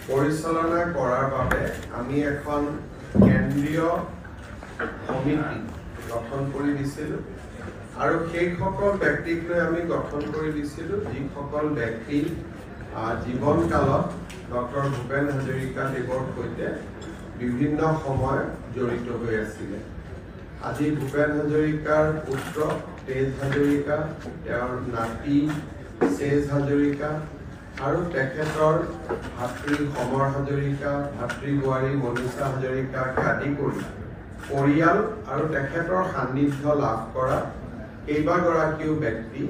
পৰিচালনা কৰাৰ বাবে আমি এখন কেন্দ্ৰীয় সমিতি গঠন কৰি দিছিলোঁ আৰু সেইসকল ব্যক্তিক লৈ আমি গঠন কৰি দিছিলোঁ যিসকল ব্যক্তি জীৱনকালত ডক্টৰ ভূপেন হাজৰিকাদেৱৰ সৈতে বিভিন্ন সময়ত জড়িত হৈ আছিলে। আজি ভূপেন হাজৰিকাৰ পুত্ৰ তেজ হাজৰিকা, তেওঁৰ নাতি চেজ হাজৰিকা আৰু তেখেতৰ ভাতৃ সমৰ হাজৰিকা, ভাতৃ বোৱাৰী মনীষা হাজৰিকাক আদি কৰি পৰিয়াল আৰু তেখেতৰ সান্নিধ্য লাভ কৰা কেইবাগৰাকীও ব্যক্তি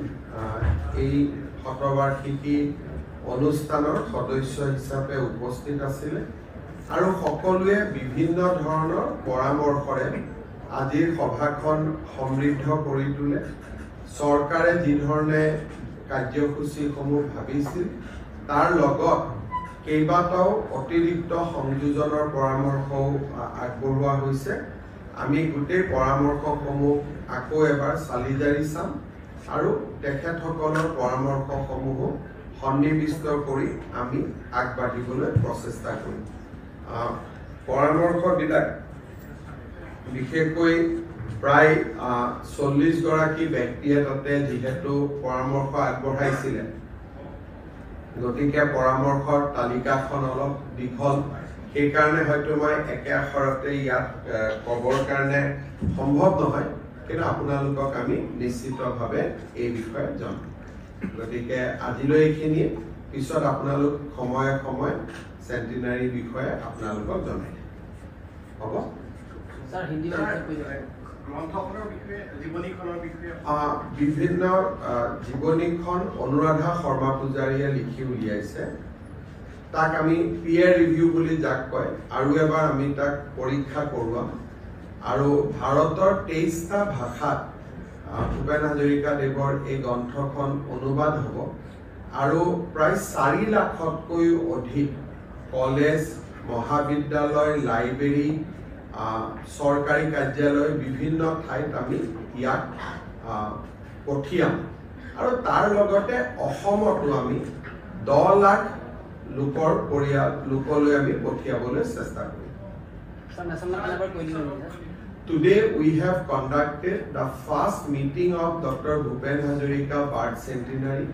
এই শতবাৰ্ষিকী অনুষ্ঠানৰ সদস্য হিচাপে উপস্থিত আছিলে আৰু সকলোৱে বিভিন্ন ধৰণৰ পৰামৰ্শৰে আজিৰ সভাখন সমৃদ্ধ কৰি তোলে। চৰকাৰে যি ধৰণে কাৰ্যসূচীসমূহ ভাবিছিল তাৰ লগত কেইবাটাও অতিৰিক্ত সংযোজনৰ পৰামৰ্শও আগবঢ়োৱা হৈছে। আমি গোটেই পৰামৰ্শসমূহ আকৌ এবাৰ চালি জাৰি চাম আৰু তেখেতসকলৰ পৰামৰ্শসমূহো সন্নিবিষ্ট কৰি আমি আগবাঢ়িবলৈ প্ৰচেষ্টা কৰিম। পৰামৰ্শবিলাক বিশেষকৈ প্ৰায় 40 গৰাকী ব্যক্তিয়ে তাতে যিহেতু পৰামৰ্শ আগবঢ়াইছিলে, গতিকে পৰামৰ্শৰ তালিকাখন অলপ দীঘল, সেইকাৰণে হয়তো মই একে আখৰতে ইয়াত ক'বৰ কাৰণে সম্ভৱ নহয়, কিন্তু আপোনালোকক আমি নিশ্চিতভাৱে এই বিষয়ে জনাম। গতিকে আজিলৈ এইখিনিয়ে, পিছত আপোনালোক সময়ে সময়ে চেণ্টিনাৰীৰ বিষয়ে আপোনালোকক জনাই হ'ব। বিভিন্ন জীৱনীখন অনুৰাধা শৰ্মা পূজাৰীয়ে লিখি উলিয়াইছে। তাক আমি পিয়াৰ ৰিভিউ বুলি যাক কয়, আৰু এবাৰ আমি তাক পৰীক্ষা কৰোৱাম আৰু ভাৰতৰ 23টা ভাষাত ভূপেন হাজৰিকাদেৱৰ এই গ্ৰন্থখন অনুবাদ হ'ব আৰু প্ৰায় 4 লাখতকৈও অধিক কলেজ, মহাবিদ্যালয়, লাইব্ৰেৰী, চৰকাৰী কাৰ্যালয়, বিভিন্ন ঠাইত আমি ইয়াক পঠিয়াম আৰু তাৰ লগতে অসমতো আমি 10 লাখ লোকলৈ আমি পঠিয়াবলৈ চেষ্টা কৰিম। Today we have conducted the first meeting of Dr. Bhupen Hazarika Birth Centenary.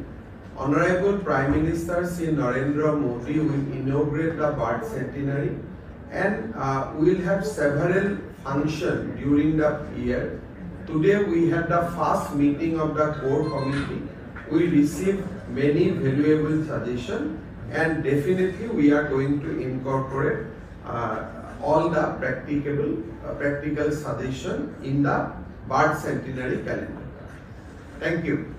Honorable Prime Minister Sri Narendra Modi will inaugurate the Birth Centenary, and we will have several functions during the year. Today we had the first meeting of the core committee. We received many valuable suggestions, and definitely we are going to incorporate all the practical suggestions in the Birth Centenary calendar. Thank you.